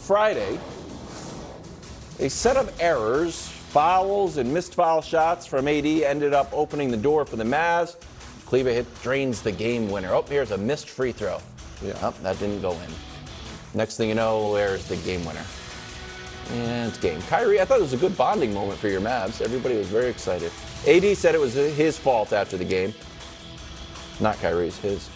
Friday, a set of errors, fouls, and missed foul shots from AD ended up opening the door for the Mavs. Kleber drains the game winner. Oh, here's a missed free throw. Yeah. Oh, that didn't go in. Next thing you know, there's the game winner. And it's game. Kyrie, I thought it was a good bonding moment for your Mavs. Everybody was very excited. AD said it was his fault after the game. Not Kyrie's, his.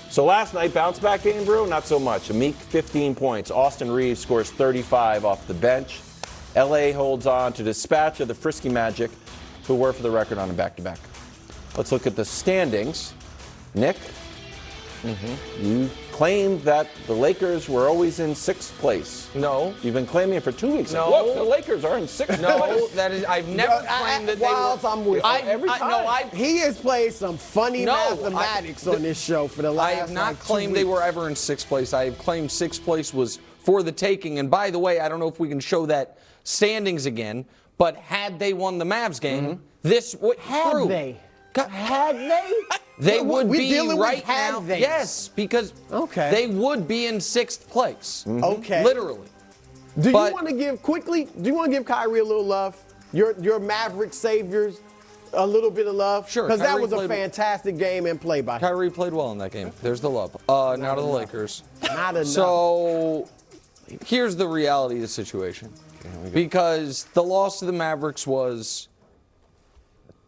So last night, bounce back game, bro? Not so much. A meek 15 points. Austin Reeves scores 35 off the bench. LA holds on to dispatch of the Frisky Magic, who were, for the record, on a back-to-back. Let's look at the standings. Nick, you claimed that the Lakers were always in sixth place. No. You've been claiming it for 2 weeks. No. Look, the Lakers are in sixth place. No, that is. I've never claimed that they Wiles, were. I'm with you. He has played some funny mathematics on this show for the last. I have not 2 claimed they weeks. were ever in sixth place. I have claimed sixth place was for the taking. And by the way, I don't know if we can show that standings again, but had they won the Mavs game, this would Had they? They would We be dealing with right now. had-theys. Yes, because they would be in sixth place. Okay. Literally. Do you want to give Kyrie a little love? Your Maverick saviors a little bit of love? Sure. Because that Kyrie was a played- fantastic game and play by him. Kyrie played well in that game. There's the love. Now to the Lakers. Not enough. So here's the reality of the situation. Because the loss to the Mavericks was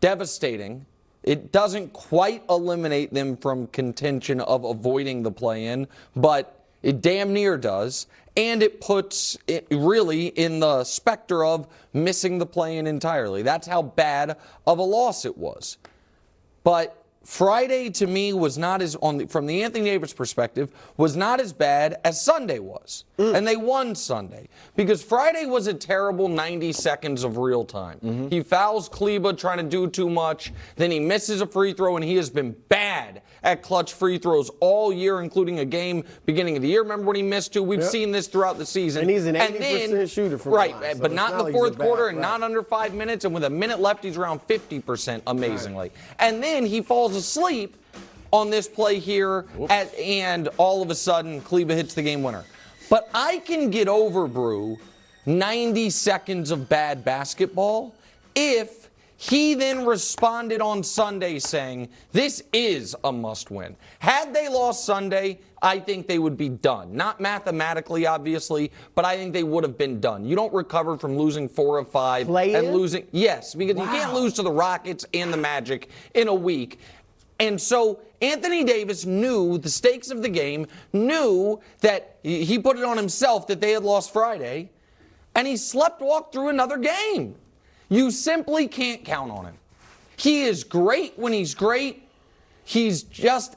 devastating. It doesn't quite eliminate them from contention of avoiding the play-in, but it damn near does. And it puts it really in the specter of missing the play-in entirely. That's how bad of a loss it was. But Friday, to me, was not as, from the Anthony Davis perspective, was not as bad as Sunday was. And they won Sunday. Because Friday was a terrible 90 seconds of real time. He fouls Kleber trying to do too much. Then he misses a free throw, and he has been bad at clutch free throws all year, including a game beginning of the year. Remember when he missed two? We've seen this throughout the season. And he's an 80% shooter from right, the line, so but it's not in not the like fourth he's a bad quarter and player. not under 5 minutes. And with a minute left, he's around 50%, amazingly. And then he falls asleep on this play here, and all of a sudden, Kleber hits the game winner. But I can get over, Brew, 90 seconds of bad basketball if he then responded on Sunday saying, this is a must-win. Had they lost Sunday, I think they would be done. Not mathematically, obviously, but I think they would have been done. You don't recover from losing 4 of 5 and losing. Yes, because you can't lose to the Rockets and the Magic in a week. And so Anthony Davis knew the stakes of the game, knew that he put it on himself that they had lost Friday, and he walked through another game. You simply can't count on him. He is great when he's great. He's just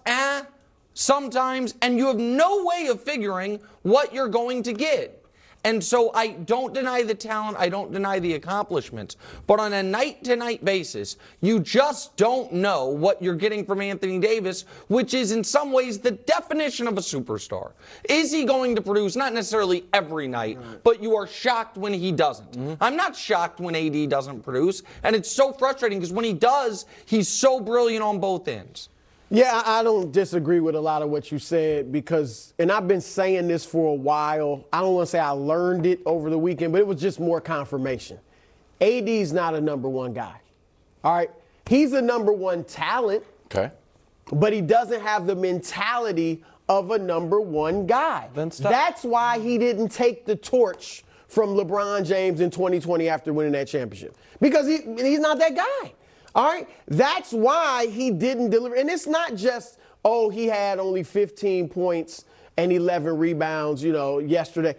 sometimes, and you have no way of figuring what you're going to get. And so I don't deny the talent, I don't deny the accomplishments, but on a night-to-night basis, you just don't know what you're getting from Anthony Davis, which is in some ways the definition of a superstar. Is he going to produce? Not necessarily every night, but you are shocked when he doesn't. I'm not shocked when AD doesn't produce, and it's so frustrating because when he does, he's so brilliant on both ends. Yeah, I don't disagree with a lot of what you said because, and I've been saying this for a while. I don't want to say I learned it over the weekend, but it was just more confirmation. AD's not a number one guy. All right? He's a number one talent. Okay. But he doesn't have the mentality of a number one guy. Then stop. That's why he didn't take the torch from LeBron James in 2020 after winning that championship. Because he's not that guy. All right? That's why he didn't deliver. And it's not just, he had only 15 points and 11 rebounds, yesterday.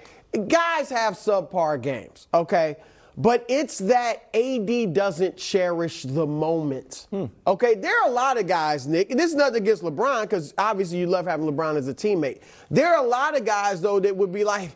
Guys have subpar games, okay? But it's that AD doesn't cherish the moment. Okay? There are a lot of guys, Nick, and this is nothing against LeBron because obviously you love having LeBron as a teammate. There are a lot of guys, though, that would be like,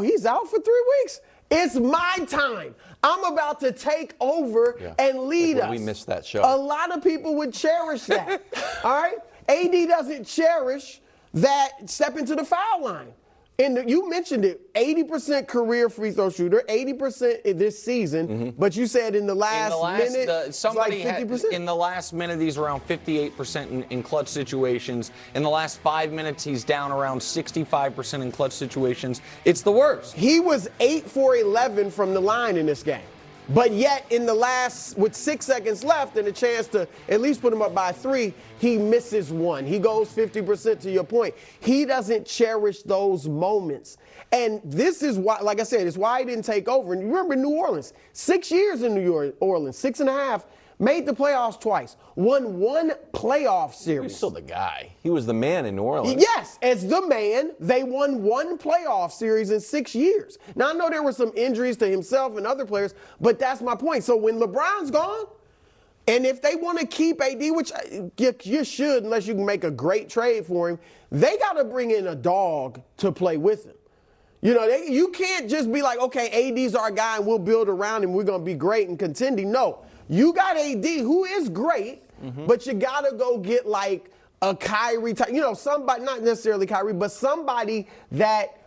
he's out for 3 weeks. It's my time. I'm about to take over and lead us. We missed that show. A lot of people would cherish that. All right? AD doesn't cherish that step into the foul line. And you mentioned it, 80% career free throw shooter, 80% this season. But you said in the last minute, it's like 50%. In the last minute, he's around 58% in clutch situations. In the last 5 minutes, he's down around 65% in clutch situations. It's the worst. He was 8 for 11 from the line in this game. But yet, in the last, with 6 seconds left and a chance to at least put him up by 3, he misses one. He goes 50% to your point. He doesn't cherish those moments. And this is why, like I said, it's why he didn't take over. And you remember New Orleans, 6 years in New Orleans, 6.5, made the playoffs twice, won one playoff series. He was still the guy. He was the man in New Orleans. Yes, as the man, they won one playoff series in 6 years. Now, I know there were some injuries to himself and other players, but that's my point. So when LeBron's gone, and if they want to keep AD, which you should unless you can make a great trade for him, they got to bring in a dog to play with him. You know, you can't just be like, okay, AD's our guy and we'll build around him. We're going to be great and contending. No. You got AD, who is great, but you got to go get like a Kyrie type, you know, somebody, not necessarily Kyrie, but somebody that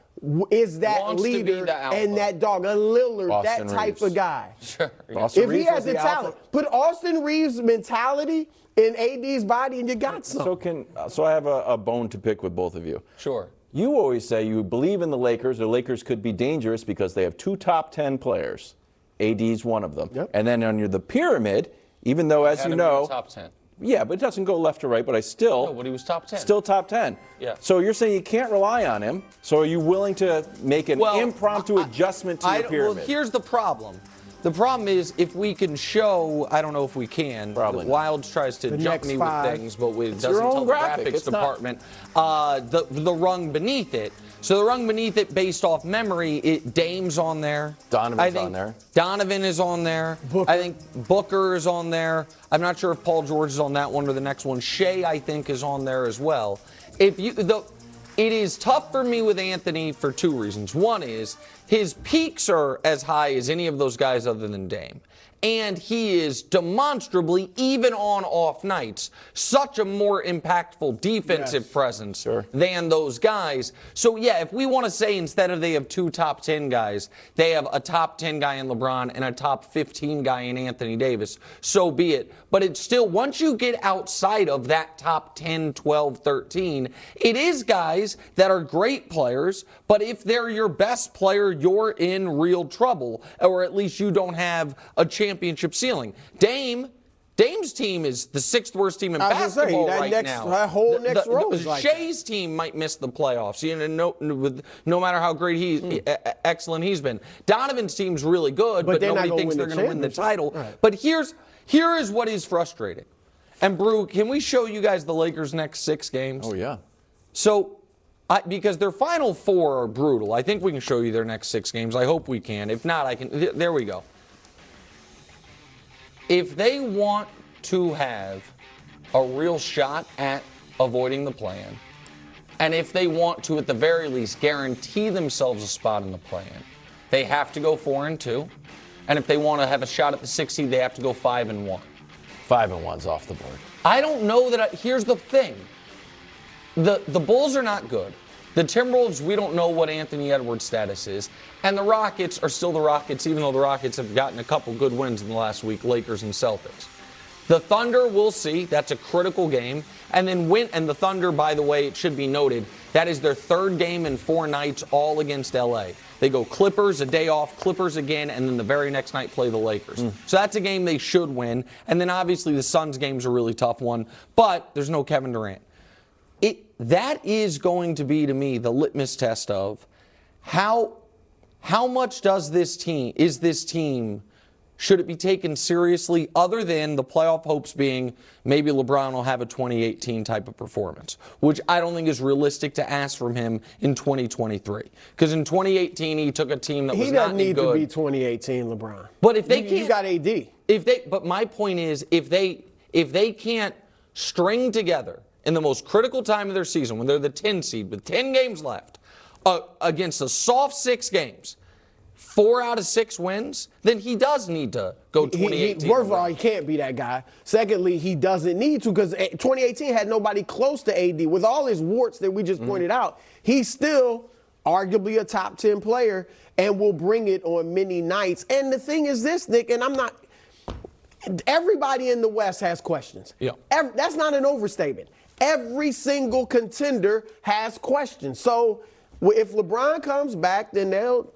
is that Wants leader and that dog, a Lillard, Austin that type Reeves. of guy. Sure. Austin If he Reeves has was the alpha. talent, put Austin Reeves' mentality in AD's body and you got something. So I have a bone to pick with both of you. Sure. You always say you believe in the Lakers. The Lakers could be dangerous because they have 2 top 10 players. AD's one of them. Yep. And then under the pyramid, even though, as you know, top 10. yeah, but it doesn't go left to right, but I still. No, but he was top 10. Still top 10. Yeah. So you're saying you can't rely on him. So are you willing to make an impromptu adjustment to your pyramid? Well, here's the problem. The problem is if we can show, I don't know if we can. Probably not. Wilds tries to jump next me 5. with things, but it doesn't your own tell the graphic. graphics It's not- department the rung beneath it. So the rung beneath it, based off memory, Dame's on there. Donovan's on there. Donovan is on there. Booker. I think Booker is on there. I'm not sure if Paul George is on that one or the next one. Shea, I think, is on there as well. It is tough for me with Anthony for 2 reasons. One is his peaks are as high as any of those guys other than Dame. And he is demonstrably, even on off nights, such a more impactful defensive presence than those guys. So, yeah, if we want to say instead of they have 2 top 10 guys, they have a top 10 guy in LeBron and a top 15 guy in Anthony Davis, so be it. But it's still, once you get outside of that top 10, 12, 13, it is guys that are great players, but if they're your best player, you're in real trouble, or at least you don't have a championship ceiling. Dame's team is the 6th worst team in I was gonna say, basketball that right next- now. that whole next row is like Shea's team might miss the playoffs. You know, no matter how great excellent he's been. Donovan's team's really good, but they're not nobody gonna thinks win they're the going to win the championship. title. Right. But here is what is frustrating. And Brew, can we show you guys the Lakers' next 6 games? Oh, yeah. So, because their final 4 are brutal. I think we can show you their next 6 games. I hope we can. If not, I can. There we go. If they want to have a real shot at avoiding the play-in, and if they want to, at the very least, guarantee themselves a spot in the play-in, they have to go 4-2. And if they want to have a shot at the 6th seed, they have to go 5-1. 5-1's off the board. I don't know that. Here's the thing. The Bulls are not good. The Timberwolves, we don't know what Anthony Edwards' status is. And the Rockets are still the Rockets, even though the Rockets have gotten a couple good wins in the last week, Lakers and Celtics. The Thunder, we'll see. That's a critical game. And then the Thunder, by the way, it should be noted, that is their 3rd game in 4 nights, all against L.A. They go Clippers, a day off, Clippers again, and then the very next night play the Lakers. So that's a game they should win. And then obviously the Suns game's a really tough one, but there's no Kevin Durant. That is going to be, to me, the litmus test of how much is this team, should it be taken seriously other than the playoff hopes being maybe LeBron will have a 2018 type of performance, which I don't think is realistic to ask from him in 2023. Because in 2018, he took a team that was not any good. He doesn't need to be 2018 LeBron. But if they can't, you got AD. But my point is, if they can't string together in the most critical time of their season, when they're the 10 seed with 10 games left, against a soft 6 games, 4 out of 6 wins, then he does need to go 2018. First of all, he can't be that guy. Secondly, he doesn't need to because 2018 had nobody close to AD. With all his warts that we just pointed out, he's still arguably a top 10 player, and will bring it on many nights. And the thing is this, Nick, and everybody in the West has questions. Yeah. That's not an overstatement. Every single contender has questions. So if LeBron comes back, then they'll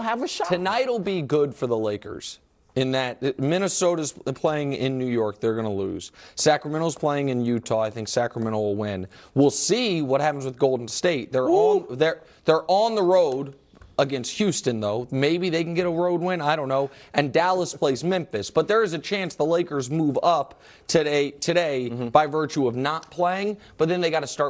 have a shot. Tonight will be good for the Lakers in that Minnesota's playing in New York. They're going to lose. Sacramento's playing in Utah. I think Sacramento will win. We'll see what happens with Golden State. They're on the road against Houston, though. Maybe they can get a road win. I don't know. And Dallas plays Memphis. But there is a chance the Lakers move up today by virtue of not playing. But then they got to start